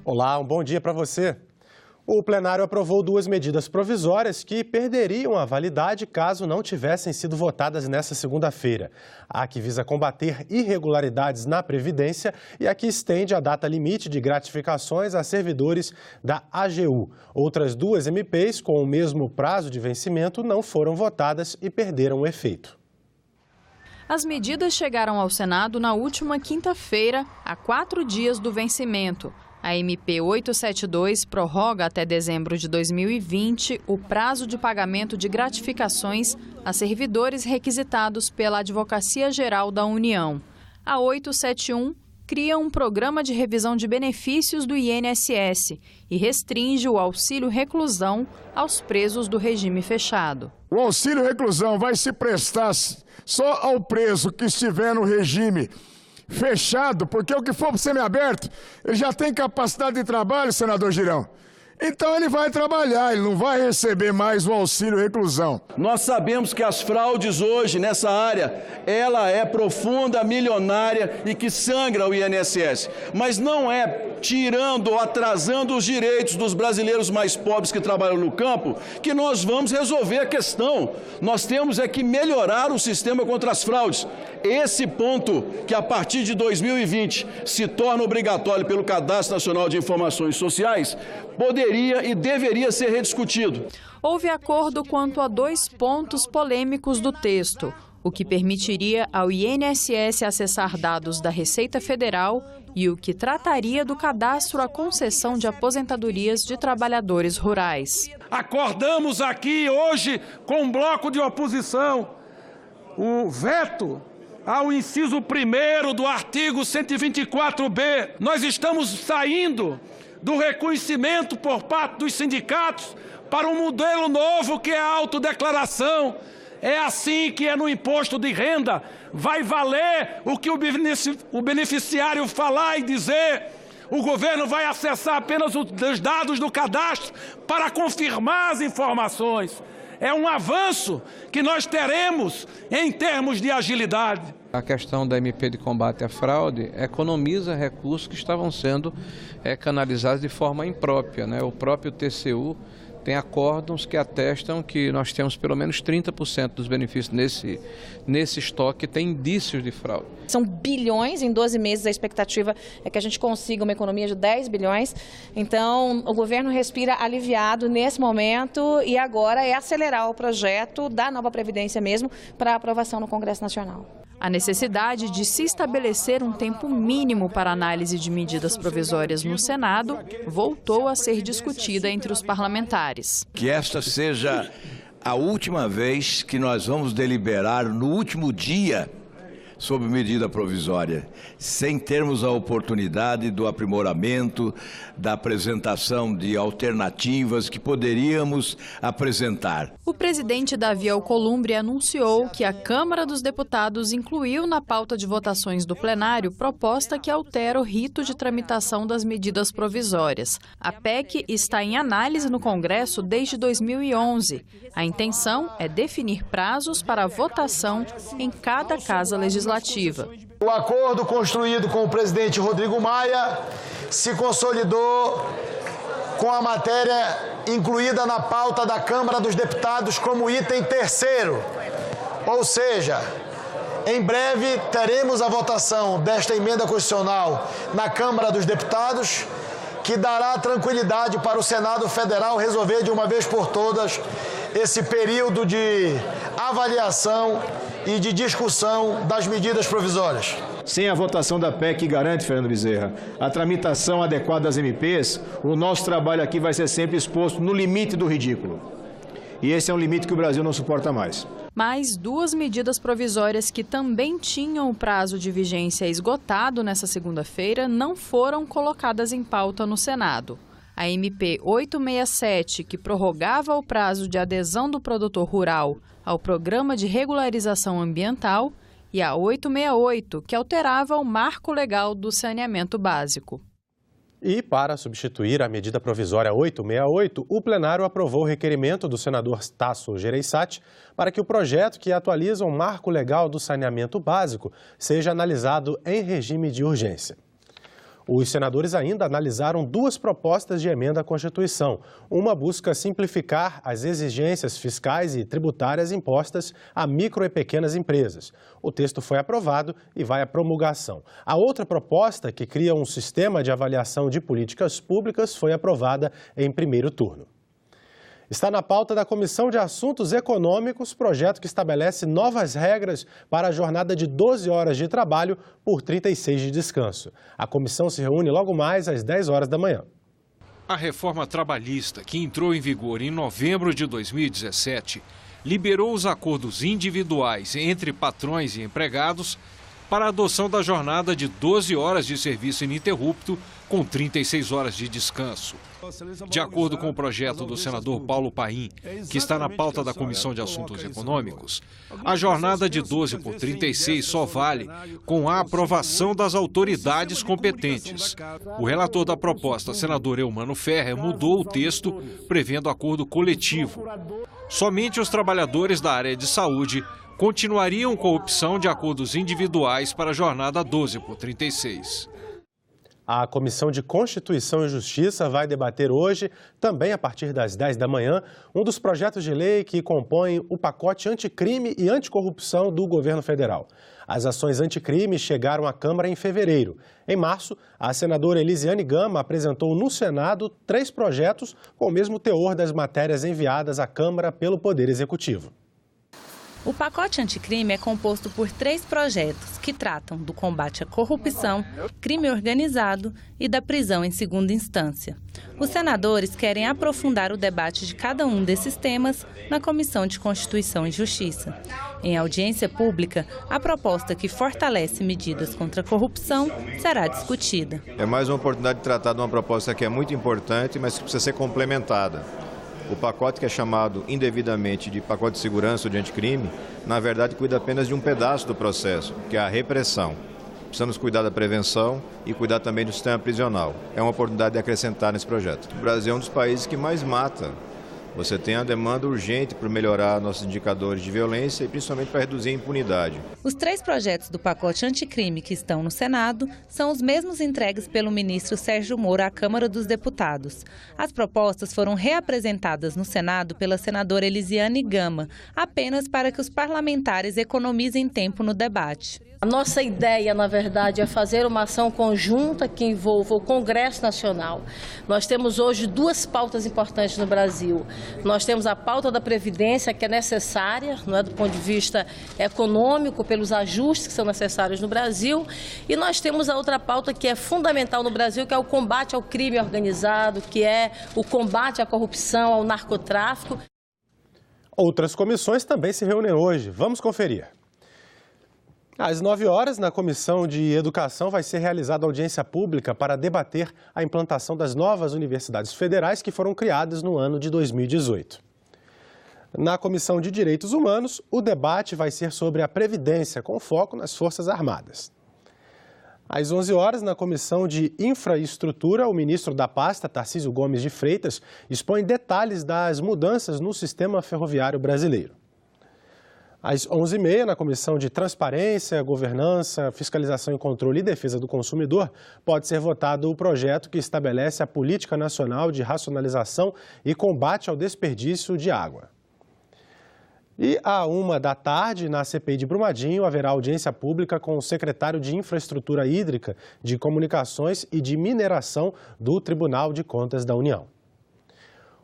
Olá, um bom dia para você. O plenário aprovou duas medidas provisórias que perderiam a validade caso não tivessem sido votadas nesta segunda-feira. A que visa combater irregularidades na Previdência e a que estende a data limite de gratificações a servidores da AGU. Outras duas MPs com o mesmo prazo de vencimento não foram votadas e perderam o efeito. As medidas chegaram ao Senado na última quinta-feira, a 4 dias do vencimento. A MP 872 prorroga até dezembro de 2020 o prazo de pagamento de gratificações a servidores requisitados pela Advocacia Geral da União. A 871 cria um programa de revisão de benefícios do INSS e restringe o auxílio reclusão aos presos do regime fechado. O auxílio reclusão vai se prestar só ao preso que estiver no regime fechado, porque o que for para o semiaberto, ele já tem capacidade de trabalho, senador Girão. Então ele vai trabalhar, ele não vai receber mais o auxílio reclusão. Nós sabemos que as fraudes hoje nessa área, ela é profunda, milionária e que sangra o INSS. Mas não é tirando ou atrasando os direitos dos brasileiros mais pobres que trabalham no campo que nós vamos resolver a questão. Nós temos é que melhorar o sistema contra as fraudes. Esse ponto que a partir de 2020 se torna obrigatório pelo Cadastro Nacional de Informações Sociais, poderia e deveria ser rediscutido. Houve acordo quanto a 2 pontos polêmicos do texto, o que permitiria ao INSS acessar dados da Receita Federal e o que trataria do cadastro à concessão de aposentadorias de trabalhadores rurais. Acordamos aqui hoje com um bloco de oposição o veto ao inciso 1º do artigo 124B. Nós estamos saindo do reconhecimento por parte dos sindicatos para um modelo novo que é a autodeclaração. É assim que é no imposto de renda. Vai valer o que o beneficiário falar e dizer. O governo vai acessar apenas os dados do cadastro para confirmar as informações. É um avanço que nós teremos em termos de agilidade. A questão da MP de combate à fraude economiza recursos que estavam sendo canalizados de forma imprópria, né? O próprio TCU tem acórdãos que atestam que nós temos pelo menos 30% dos benefícios nesse estoque que tem indícios de fraude. São bilhões, em 12 meses a expectativa é que a gente consiga uma economia de 10 bilhões. Então o governo respira aliviado nesse momento e agora é acelerar o projeto da nova Previdência mesmo para aprovação no Congresso Nacional. A necessidade de se estabelecer um tempo mínimo para análise de medidas provisórias no Senado voltou a ser discutida entre os parlamentares. Que esta seja a última vez que nós vamos deliberar no último dia sobre medida provisória, sem termos a oportunidade do aprimoramento, da apresentação de alternativas que poderíamos apresentar. O presidente Davi Alcolumbre anunciou que a Câmara dos Deputados incluiu na pauta de votações do plenário proposta que altera o rito de tramitação das medidas provisórias. A PEC está em análise no Congresso desde 2011. A intenção é definir prazos para a votação em cada casa legislativa. O acordo construído com o presidente Rodrigo Maia se consolidou com a matéria incluída na pauta da Câmara dos Deputados como item 3º. Ou seja, em breve teremos a votação desta emenda constitucional na Câmara dos Deputados, que dará tranquilidade para o Senado Federal resolver de uma vez por todas esse período de avaliação e de discussão das medidas provisórias. Sem a votação da PEC que garante, Fernando Bezerra, a tramitação adequada das MPs, o nosso trabalho aqui vai ser sempre exposto no limite do ridículo. E esse é um limite que o Brasil não suporta mais. Mais 2 medidas provisórias que também tinham o prazo de vigência esgotado nessa segunda-feira não foram colocadas em pauta no Senado. A MP 867, que prorrogava o prazo de adesão do produtor rural ao Programa de Regularização Ambiental, e a 868, que alterava o marco legal do saneamento básico. E, para substituir a medida provisória 868, o plenário aprovou o requerimento do senador Tasso Gereissati para que o projeto que atualiza o marco legal do saneamento básico seja analisado em regime de urgência. Os senadores ainda analisaram duas propostas de emenda à Constituição. Uma busca simplificar as exigências fiscais e tributárias impostas a micro e pequenas empresas. O texto foi aprovado e vai à promulgação. A outra proposta, que cria um sistema de avaliação de políticas públicas, foi aprovada em primeiro turno. Está na pauta da Comissão de Assuntos Econômicos, projeto que estabelece novas regras para a jornada de 12 horas de trabalho por 36 de descanso. A comissão se reúne logo mais às 10 horas da manhã. A reforma trabalhista, que entrou em vigor em novembro de 2017, liberou os acordos individuais entre patrões e empregados para a adoção da jornada de 12 horas de serviço ininterrupto com 36 horas de descanso. De acordo com o projeto do senador Paulo Paim, que está na pauta da Comissão de Assuntos Econômicos, a jornada de 12 por 36 só vale com a aprovação das autoridades competentes. O relator da proposta, senador Eumano Ferrer, mudou o texto prevendo acordo coletivo. Somente os trabalhadores da área de saúde continuariam com a opção de acordos individuais para a jornada 12 por 36. A Comissão de Constituição e Justiça vai debater hoje, também a partir das 10 da manhã, um dos projetos de lei que compõem o pacote anticrime e anticorrupção do governo federal. As ações anticrime chegaram à Câmara em fevereiro. Em março, a senadora Elisiane Gama apresentou no Senado 3 projetos com o mesmo teor das matérias enviadas à Câmara pelo Poder Executivo. O pacote anticrime é composto por 3 projetos que tratam do combate à corrupção, crime organizado e da prisão em segunda instância. Os senadores querem aprofundar o debate de cada um desses temas na Comissão de Constituição e Justiça. Em audiência pública, a proposta que fortalece medidas contra a corrupção será discutida. É mais uma oportunidade de tratar de uma proposta que é muito importante, mas que precisa ser complementada. O pacote que é chamado indevidamente de pacote de segurança ou de anticrime, na verdade cuida apenas de um pedaço do processo, que é a repressão. Precisamos cuidar da prevenção e cuidar também do sistema prisional. É uma oportunidade de acrescentar nesse projeto. O Brasil é um dos países que mais mata. Você tem a demanda urgente para melhorar nossos indicadores de violência e principalmente para reduzir a impunidade. Os 3 projetos do pacote anticrime que estão no Senado são os mesmos entregues pelo ministro Sérgio Moro à Câmara dos Deputados. As propostas foram reapresentadas no Senado pela senadora Elisiane Gama, apenas para que os parlamentares economizem tempo no debate. A nossa ideia, na verdade, é fazer uma ação conjunta que envolva o Congresso Nacional. Nós temos hoje 2 pautas importantes no Brasil. Nós temos a pauta da Previdência, que é necessária, não é, do ponto de vista econômico, pelos ajustes que são necessários no Brasil. E nós temos a outra pauta que é fundamental no Brasil, que é o combate ao crime organizado, que é o combate à corrupção, ao narcotráfico. Outras comissões também se reúnem hoje. Vamos conferir. Às 9 horas, na Comissão de Educação, vai ser realizada audiência pública para debater a implantação das novas universidades federais que foram criadas no ano de 2018. Na Comissão de Direitos Humanos, o debate vai ser sobre a Previdência, com foco nas Forças Armadas. Às 11 horas, na Comissão de Infraestrutura, o ministro da pasta, Tarcísio Gomes de Freitas, expõe detalhes das mudanças no sistema ferroviário brasileiro. Às 11h30, na Comissão de Transparência, Governança, Fiscalização e Controle e Defesa do Consumidor, pode ser votado o projeto que estabelece a Política Nacional de Racionalização e Combate ao Desperdício de Água. E à 13h, na CPI de Brumadinho, haverá audiência pública com o secretário de Infraestrutura Hídrica, de Comunicações e de Mineração do Tribunal de Contas da União.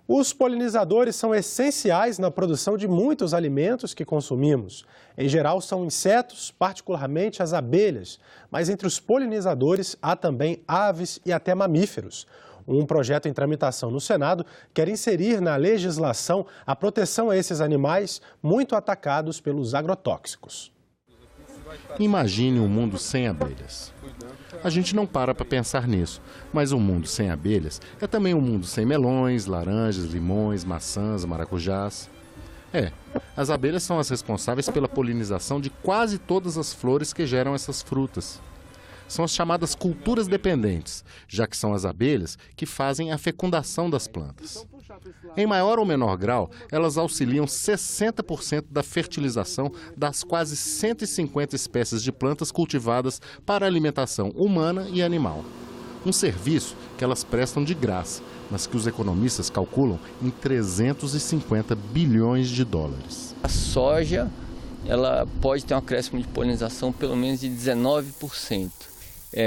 Os polinizadores são essenciais na produção de muitos alimentos que consumimos. Em geral, são insetos, particularmente as abelhas, mas entre os polinizadores há também aves e até mamíferos. Um projeto em tramitação no Senado quer inserir na legislação a proteção a esses animais muito atacados pelos agrotóxicos. Imagine um mundo sem abelhas. A gente não para pensar nisso, mas um mundo sem abelhas é também um mundo sem melões, laranjas, limões, maçãs, maracujás. As abelhas são as responsáveis pela polinização de quase todas as flores que geram essas frutas. São as chamadas culturas dependentes, já que são as abelhas que fazem a fecundação das plantas. Em maior ou menor grau, elas auxiliam 60% da fertilização das quase 150 espécies de plantas cultivadas para alimentação humana e animal. um serviço que elas prestam de graça, mas que os economistas calculam em 350 bilhões de dólares. A soja, ela pode ter um acréscimo de polinização pelo menos de 19%.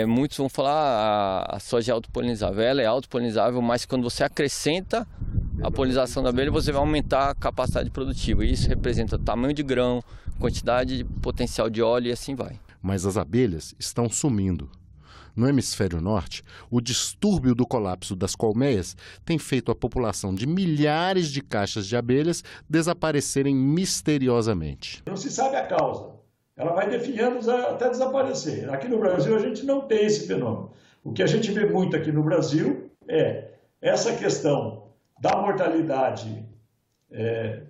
Muitos vão falar a soja é autopolinizável. Ela é autopolinizável, mas quando você acrescenta a polinização da abelha, você vai aumentar a capacidade produtiva. E isso representa tamanho de grão, quantidade de potencial de óleo e assim vai. Mas as abelhas estão sumindo. No hemisfério norte, o distúrbio do colapso das colmeias tem feito a população de milhares de caixas de abelhas desaparecerem misteriosamente. Não se sabe a causa. Ela vai definhando até desaparecer. Aqui no Brasil a gente não tem esse fenômeno. O que a gente vê muito aqui no Brasil é essa questão da mortalidade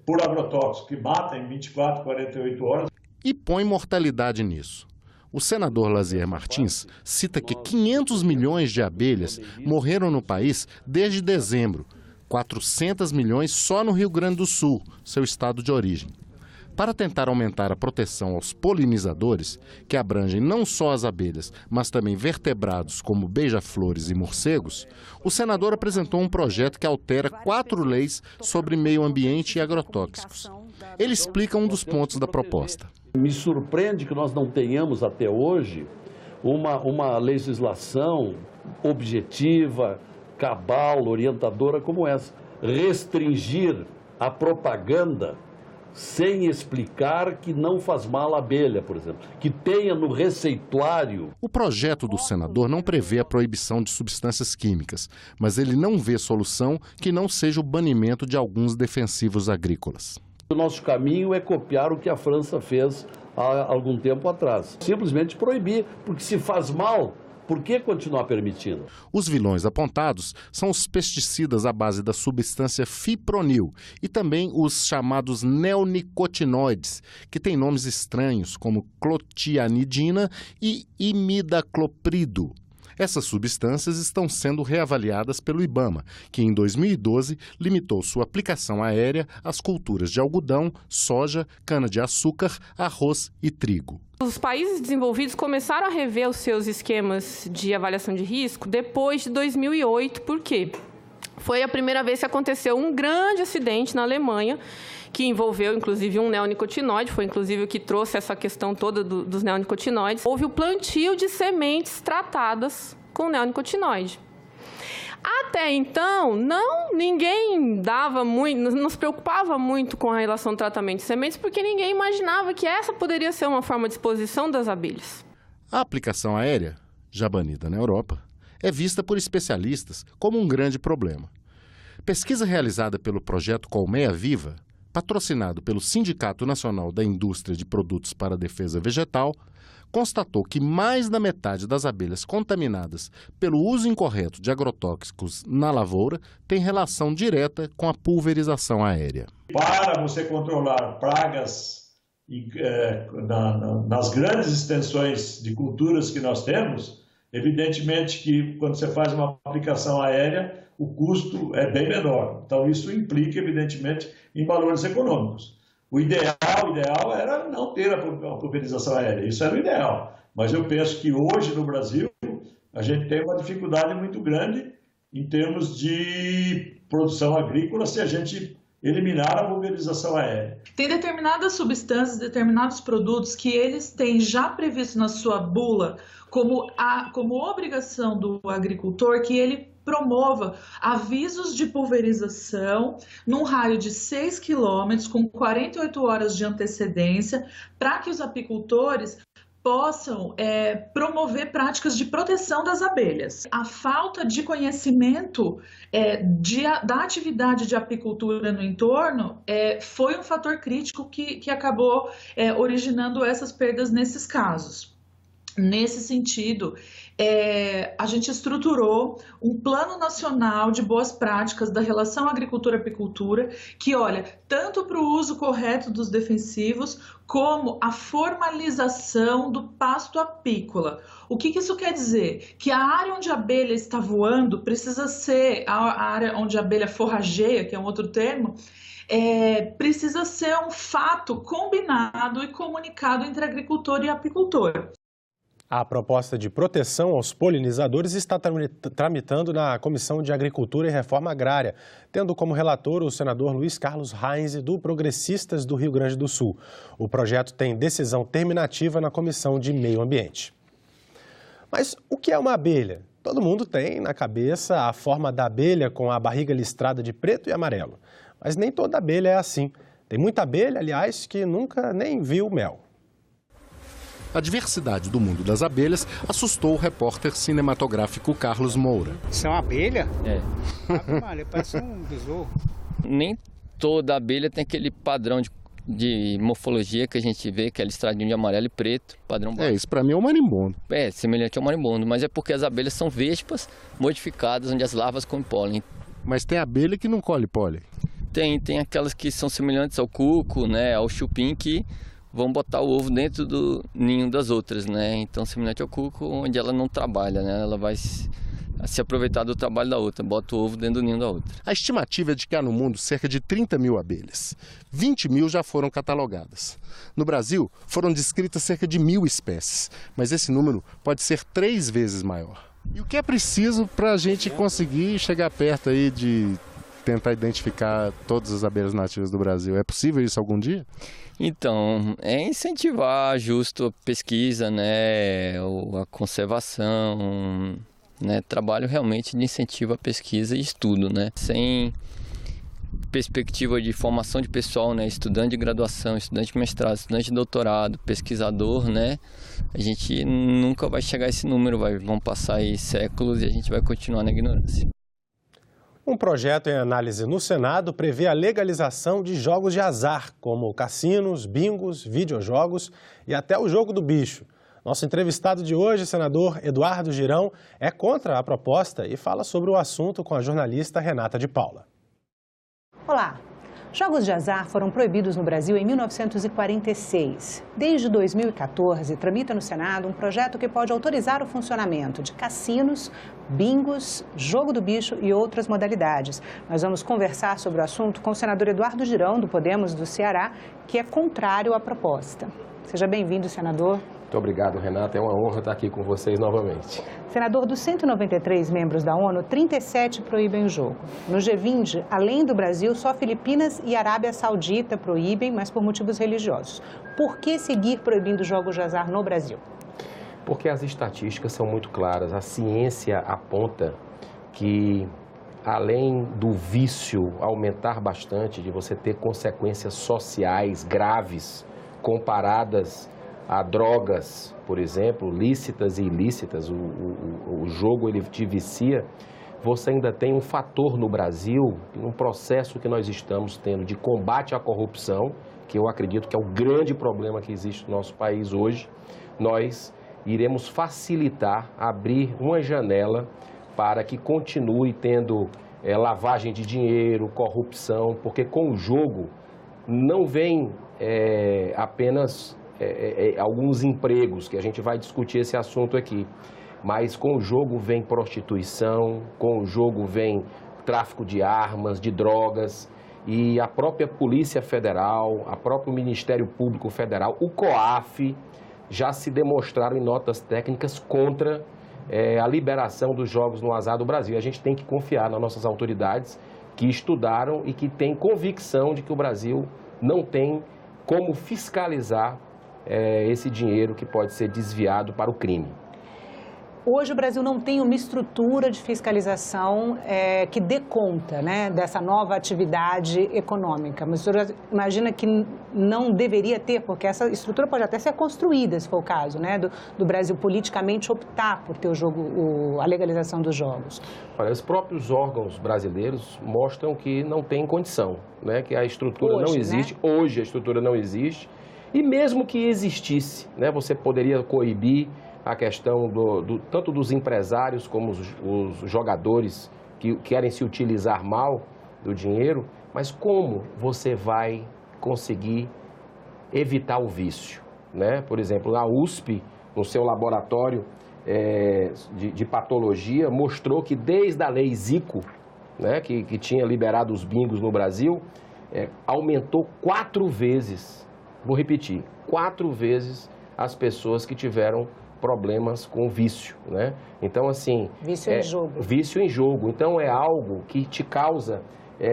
por agrotóxico, que mata em 24, 48 horas. E põe mortalidade nisso. O senador Lazier Martins cita que 500 milhões de abelhas morreram no país desde dezembro, 400 milhões só no Rio Grande do Sul, seu estado de origem. Para tentar aumentar a proteção aos polinizadores, que abrangem não só as abelhas, mas também vertebrados como beija-flores e morcegos, o senador apresentou um projeto que altera 4 leis sobre meio ambiente e agrotóxicos. Ele explica um dos pontos da proposta. Me surpreende que nós não tenhamos até hoje uma legislação objetiva, cabal, orientadora como essa. Restringir a propaganda sem explicar que não faz mal à abelha, por exemplo, que tenha no receituário. O projeto do senador não prevê a proibição de substâncias químicas, mas ele não vê solução que não seja o banimento de alguns defensivos agrícolas. O nosso caminho é copiar o que a França fez há algum tempo atrás. Simplesmente proibir, porque se faz mal, por que continuar permitindo? Os vilões apontados são os pesticidas à base da substância fipronil e também os chamados neonicotinoides, que têm nomes estranhos como clotianidina e imidacloprido. Essas substâncias estão sendo reavaliadas pelo IBAMA, que em 2012 limitou sua aplicação aérea às culturas de algodão, soja, cana-de-açúcar, arroz e trigo. Os países desenvolvidos começaram a rever os seus esquemas de avaliação de risco depois de 2008. Por quê? Foi a primeira vez que aconteceu um grande acidente na Alemanha, que envolveu, inclusive, um neonicotinoide, foi, inclusive, o que trouxe essa questão toda dos neonicotinoides. Houve o plantio de sementes tratadas com neonicotinoide. Até então, ninguém não se preocupava muito com a relação do tratamento de sementes, porque ninguém imaginava que essa poderia ser uma forma de exposição das abelhas. A aplicação aérea, já banida na Europa, é vista por especialistas como um grande problema. Pesquisa realizada pelo projeto Colmeia Viva, patrocinado pelo Sindicato Nacional da Indústria de Produtos para a Defesa Vegetal, constatou que mais da metade das abelhas contaminadas pelo uso incorreto de agrotóxicos na lavoura tem relação direta com a pulverização aérea. Para você controlar pragas nas grandes extensões de culturas que nós temos, evidentemente que quando você faz uma aplicação aérea, o custo é bem menor. Então, isso implica, evidentemente, em valores econômicos. O ideal era não ter a pulverização aérea, isso era o ideal. Mas eu penso que hoje, no Brasil, a gente tem uma dificuldade muito grande em termos de produção agrícola se a gente eliminar a pulverização aérea. Tem determinadas substâncias, determinados produtos que eles têm já previsto na sua bula como obrigação do agricultor que ele promova avisos de pulverização num raio de 6 quilômetros com 48 horas de antecedência para que os apicultores possam promover práticas de proteção das abelhas. A falta de conhecimento da atividade de apicultura no entorno foi um fator crítico que acabou originando essas perdas nesses casos. Nesse sentido, a gente estruturou um plano nacional de boas práticas da relação agricultura-apicultura que olha tanto para o uso correto dos defensivos como a formalização do pasto apícola. O que isso quer dizer? Que a área onde a abelha está voando precisa ser a área onde a abelha forrageia, que é um outro termo, precisa ser um fato combinado e comunicado entre agricultor e apicultor. A proposta de proteção aos polinizadores está tramitando na Comissão de Agricultura e Reforma Agrária, tendo como relator o senador Luiz Carlos Reins, do Progressistas do Rio Grande do Sul. O projeto tem decisão terminativa na Comissão de Meio Ambiente. Mas o que é uma abelha? Todo mundo tem na cabeça a forma da abelha com a barriga listrada de preto e amarelo. Mas nem toda abelha é assim. Tem muita abelha, aliás, que nunca nem viu mel. A diversidade do mundo das abelhas assustou o repórter cinematográfico Carlos Moura. Isso é uma abelha? É. Olha, parece um besouro. Nem toda abelha tem aquele padrão de morfologia que a gente vê, que é listradinho de amarelo e preto, padrão básico. Isso para mim é um marimbondo. É, semelhante ao marimbondo, mas é porque as abelhas são vespas modificadas, onde as larvas comem pólen. Mas tem abelha que não colhe pólen? Tem aquelas que são semelhantes ao cuco, né, ao chupim, que vão botar o ovo dentro do ninho das outras, né? Então, semelhante ao cuco, onde ela não trabalha, né? Ela vai se aproveitar do trabalho da outra, bota o ovo dentro do ninho da outra. A estimativa é de que há no mundo cerca de 30 mil abelhas. 20 mil já foram catalogadas. No Brasil, foram descritas cerca de 1.000 espécies, mas esse número pode ser 3 vezes maior. E o que é preciso para a gente conseguir chegar perto aí de tentar identificar todas as abelhas nativas do Brasil? É possível isso algum dia? Então, é incentivar justo a pesquisa, né, a conservação, né, trabalho realmente de incentivo à pesquisa e estudo, né, sem perspectiva de formação de pessoal, né, estudante de graduação, estudante de mestrado, estudante de doutorado, pesquisador, né, a gente nunca vai chegar a esse número, vão passar aí séculos e a gente vai continuar na ignorância. Um projeto em análise no Senado prevê a legalização de jogos de azar, como cassinos, bingos, videojogos e até o jogo do bicho. Nosso entrevistado de hoje, senador Eduardo Girão, é contra a proposta e fala sobre o assunto com a jornalista Renata de Paula. Olá! Jogos de azar foram proibidos no Brasil em 1946. Desde 2014, tramita no Senado um projeto que pode autorizar o funcionamento de cassinos, bingos, jogo do bicho e outras modalidades. Nós vamos conversar sobre o assunto com o senador Eduardo Girão, do Podemos do Ceará, que é contrário à proposta. Seja bem-vindo, senador. Muito obrigado, Renata. É uma honra estar aqui com vocês novamente. Senador, dos 193 membros da ONU, 37 proíbem o jogo. No G20, além do Brasil, só Filipinas e Arábia Saudita proíbem, mas por motivos religiosos. Por que seguir proibindo jogos de azar no Brasil? Porque as estatísticas são muito claras. A ciência aponta que, além do vício aumentar bastante, de você ter consequências sociais graves comparadas a drogas, por exemplo, lícitas e ilícitas, o jogo ele te vicia, você ainda tem um fator no Brasil, um processo que nós estamos tendo de combate à corrupção, que eu acredito que é o grande problema que existe no nosso país hoje. Nós iremos facilitar, abrir uma janela para que continue tendo lavagem de dinheiro, corrupção, porque com o jogo não vem apenas alguns empregos, que a gente vai discutir esse assunto aqui, mas com o jogo vem prostituição, com o jogo vem tráfico de armas, de drogas, e a própria Polícia Federal, a próprio Ministério Público Federal, o COAF, já se demonstraram em notas técnicas contra a liberação dos jogos no azar do Brasil. A gente tem que confiar nas nossas autoridades que estudaram e que têm convicção de que o Brasil não tem como fiscalizar esse dinheiro que pode ser desviado para o crime. Hoje o Brasil não tem uma estrutura de fiscalização que dê conta, né, dessa nova atividade econômica. Mas o senhor imagina que não deveria ter, porque essa estrutura pode até ser construída, se for o caso, né, do Brasil politicamente optar por ter a legalização dos jogos. Olha, os próprios órgãos brasileiros mostram que não tem condição, né, que a estrutura não existe. Né? Hoje a estrutura não existe. E mesmo que existisse, né, você poderia coibir a questão tanto dos empresários como os jogadores que querem se utilizar mal do dinheiro, mas como você vai conseguir evitar o vício, né? Por exemplo, a USP, no seu laboratório de patologia, mostrou que desde a lei Zico, né, que tinha liberado os bingos no Brasil, aumentou 4 vezes, vou repetir, 4 vezes as pessoas que tiveram problemas com vício, né? Então, assim... Vício em jogo. Vício em jogo. Então, é algo que te causa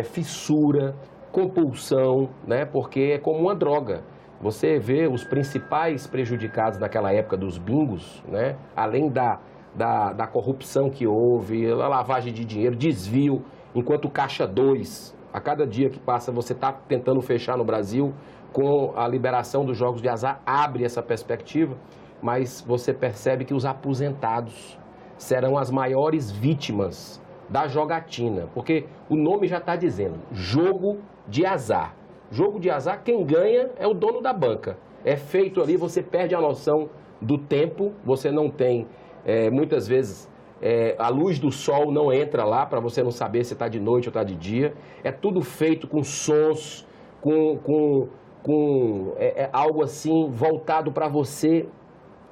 fissura, compulsão, né? Porque é como uma droga. Você vê os principais prejudicados naquela época dos bingos, né? Além da corrupção que houve, a lavagem de dinheiro, desvio, enquanto o Caixa 2, a cada dia que passa você está tentando fechar no Brasil, com a liberação dos jogos de azar, abre essa perspectiva, mas você percebe que os aposentados serão as maiores vítimas da jogatina, porque o nome já está dizendo, jogo de azar. Jogo de azar, quem ganha é o dono da banca. É feito ali, você perde a noção do tempo, você não tem, muitas vezes, a luz do sol não entra lá para você não saber se está de noite ou está de dia. É tudo feito com sons, com algo assim voltado para você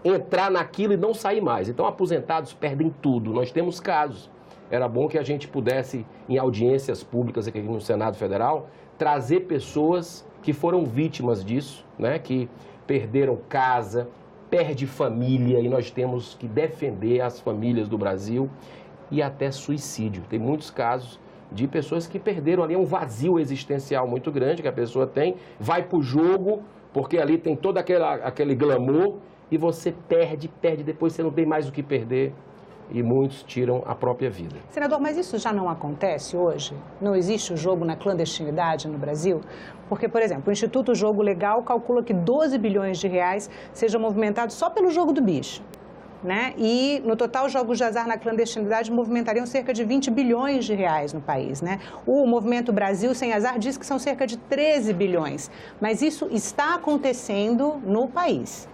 entrar naquilo e não sair mais. Então, aposentados perdem tudo. Nós temos casos. Era bom que a gente pudesse, em audiências públicas aqui no Senado Federal, trazer pessoas que foram vítimas disso, né? Que perderam casa, perde família, e nós temos que defender as famílias do Brasil, e até suicídio. Tem muitos casos de pessoas que perderam ali um vazio existencial muito grande que a pessoa tem, vai para o jogo, porque ali tem todo aquele glamour, e você perde, depois você não tem mais o que perder, e muitos tiram a própria vida. Senador, mas isso já não acontece hoje? Não existe o jogo na clandestinidade no Brasil? Porque, por exemplo, o Instituto Jogo Legal calcula que 12 bilhões de reais sejam movimentados só pelo jogo do bicho, né? E, no total, os jogos de azar na clandestinidade movimentariam cerca de 20 bilhões de reais no país, né? O Movimento Brasil Sem Azar diz que são cerca de 13 bilhões. Mas isso está acontecendo no país.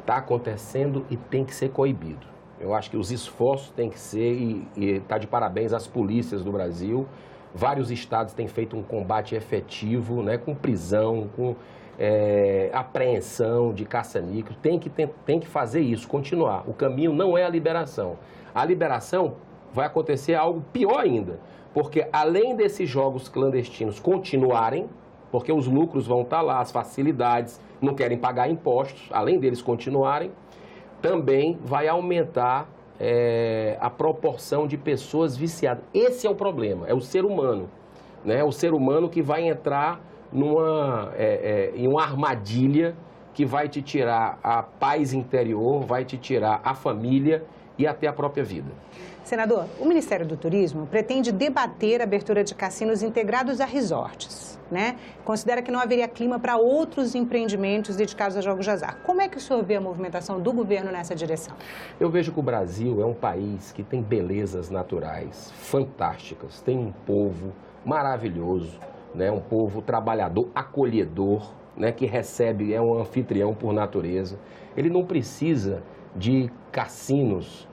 Está acontecendo e tem que ser coibido. Eu acho que os esforços têm que ser, e está de parabéns às polícias do Brasil. Vários estados têm feito um combate efetivo, né, com prisão, com apreensão de caça-níquel. Tem que fazer isso, continuar. O caminho não é a liberação. A liberação vai acontecer algo pior ainda, porque além desses jogos clandestinos continuarem, porque os lucros vão estar lá, as facilidades, não querem pagar impostos, além deles continuarem, também vai aumentar a proporção de pessoas viciadas. Esse é o problema, é o ser humano, né? O ser humano que vai entrar em uma armadilha que vai te tirar a paz interior, vai te tirar a família e até a própria vida. Senador, o Ministério do Turismo pretende debater a abertura de cassinos integrados a resorts, né? Considera que não haveria clima para outros empreendimentos dedicados a jogos de azar. Como é que o senhor vê a movimentação do governo nessa direção? Eu vejo que o Brasil é um país que tem belezas naturais fantásticas, tem um povo maravilhoso, né? Um povo trabalhador, acolhedor, né? Que recebe, é um anfitrião por natureza. Ele não precisa de cassinos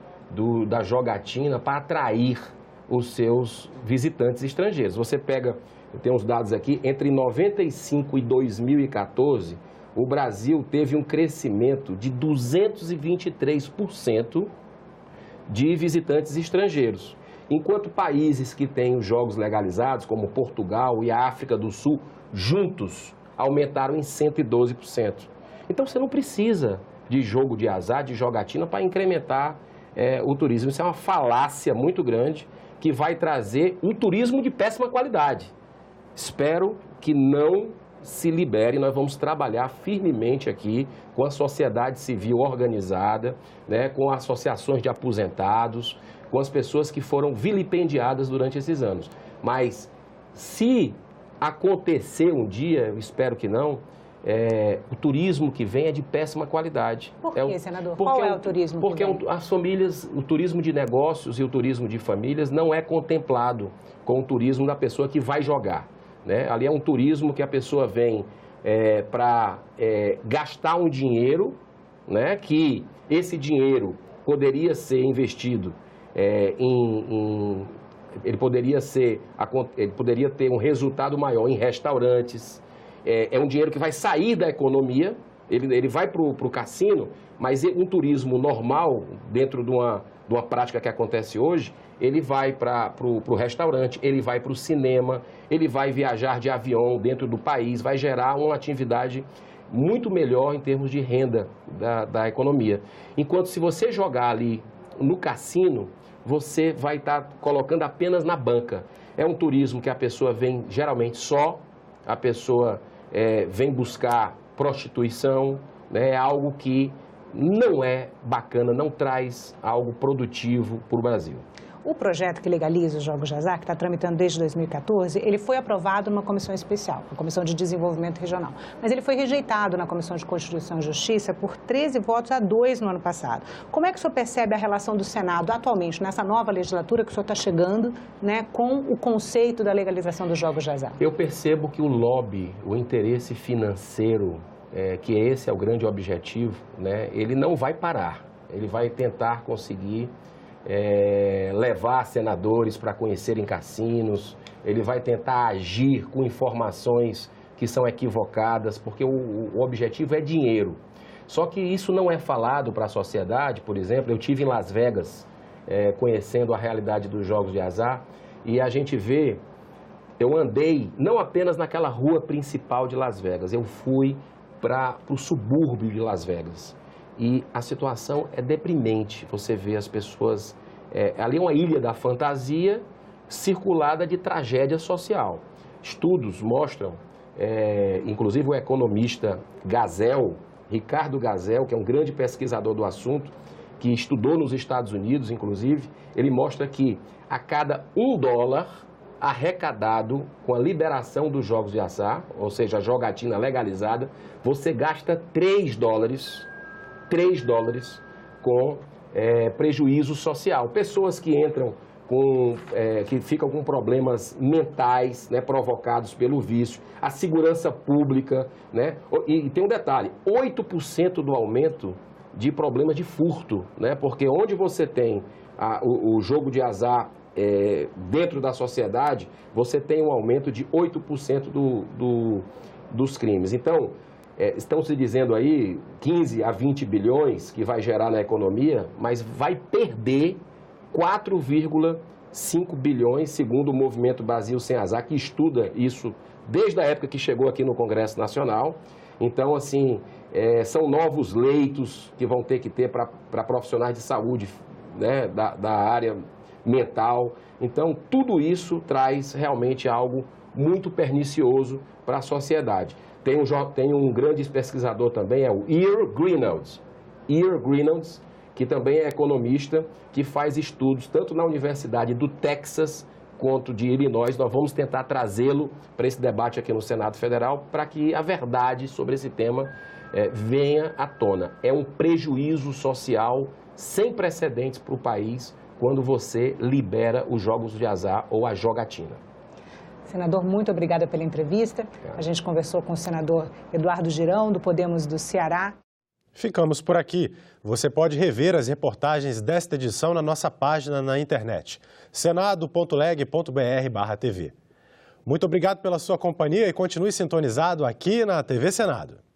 da jogatina para atrair os seus visitantes estrangeiros. Você pega, eu tenho uns dados aqui, entre 95 e 2014, o Brasil teve um crescimento de 223% de visitantes estrangeiros. Enquanto países que têm os jogos legalizados, como Portugal e a África do Sul, juntos aumentaram em 112%. Então você não precisa de jogo de azar, de jogatina, para incrementar o turismo. Isso é uma falácia muito grande que vai trazer um turismo de péssima qualidade. Espero que não se libere. Nós vamos trabalhar firmemente aqui com a sociedade civil organizada, né, com associações de aposentados, com as pessoas que foram vilipendiadas durante esses anos. Mas se acontecer um dia, eu espero que não, o turismo que vem é de péssima qualidade. Por quê, senador? Qual é o turismo que vem? Porque as famílias, o turismo de negócios e o turismo de famílias não é contemplado com o turismo da pessoa que vai jogar, né? Ali é um turismo que a pessoa vem para gastar um dinheiro, né? Que esse dinheiro poderia ser investido ele poderia ter um resultado maior em restaurantes. É um dinheiro que vai sair da economia, ele vai para o cassino, mas um turismo normal, dentro de uma prática que acontece hoje, ele vai para o restaurante, ele vai para o cinema, ele vai viajar de avião dentro do país, vai gerar uma atividade muito melhor em termos de renda da economia. Enquanto se você jogar ali no cassino, você vai estar colocando apenas na banca. É um turismo que a pessoa vem geralmente só, a pessoa vem buscar prostituição, né? É algo que não é bacana, não traz algo produtivo para o Brasil. O projeto que legaliza os jogos de azar, que está tramitando desde 2014, ele foi aprovado numa comissão especial, a Comissão de Desenvolvimento Regional. Mas ele foi rejeitado na Comissão de Constituição e Justiça por 13 votos a 2 no ano passado. Como é que o senhor percebe a relação do Senado atualmente, nessa nova legislatura que o senhor está chegando, né, com o conceito da legalização dos jogos de azar? Eu percebo que o lobby, o interesse financeiro, que esse é o grande objetivo, né, ele não vai parar. Ele vai tentar conseguir levar senadores para conhecerem cassinos, ele vai tentar agir com informações que são equivocadas, porque o objetivo é dinheiro. Só que isso não é falado para a sociedade. Por exemplo, eu estive em Las Vegas conhecendo a realidade dos jogos de azar e a gente vê, eu andei não apenas naquela rua principal de Las Vegas, eu fui para o subúrbio de Las Vegas. E a situação é deprimente. Você vê as pessoas... ali é uma ilha da fantasia circulada de tragédia social. Estudos mostram, inclusive o economista Gazel, Ricardo Gazel, que é um grande pesquisador do assunto, que estudou nos Estados Unidos, inclusive, ele mostra que a cada $1 arrecadado com a liberação dos jogos de azar, ou seja, a jogatina legalizada, você gasta $3 com prejuízo social. Pessoas que entram que ficam com problemas mentais, né, provocados pelo vício, a segurança pública, né? E tem um detalhe, 8% do aumento de problemas de furto, né? Porque onde você tem o jogo de azar dentro da sociedade, você tem um aumento de 8% dos crimes. Então, estão se dizendo aí 15 a 20 bilhões que vai gerar na economia, mas vai perder 4,5 bilhões, segundo o Movimento Brasil Sem Azar, que estuda isso desde a época que chegou aqui no Congresso Nacional. Então, assim, são novos leitos que vão ter que ter para profissionais de saúde, né, da área mental. Então, tudo isso traz realmente algo muito pernicioso para a sociedade. Tem um grande pesquisador também, é o Earl Greenhalgh, que também é economista, que faz estudos tanto na Universidade do Texas quanto de Illinois. Nós vamos tentar trazê-lo para esse debate aqui no Senado Federal, para que a verdade sobre esse tema venha à tona. É um prejuízo social sem precedentes para o país quando você libera os jogos de azar ou a jogatina. Senador, muito obrigada pela entrevista. A gente conversou com o senador Eduardo Girão, do Podemos do Ceará. Ficamos por aqui. Você pode rever as reportagens desta edição na nossa página na internet, senado.leg.br/tv. Muito obrigado pela sua companhia e continue sintonizado aqui na TV Senado.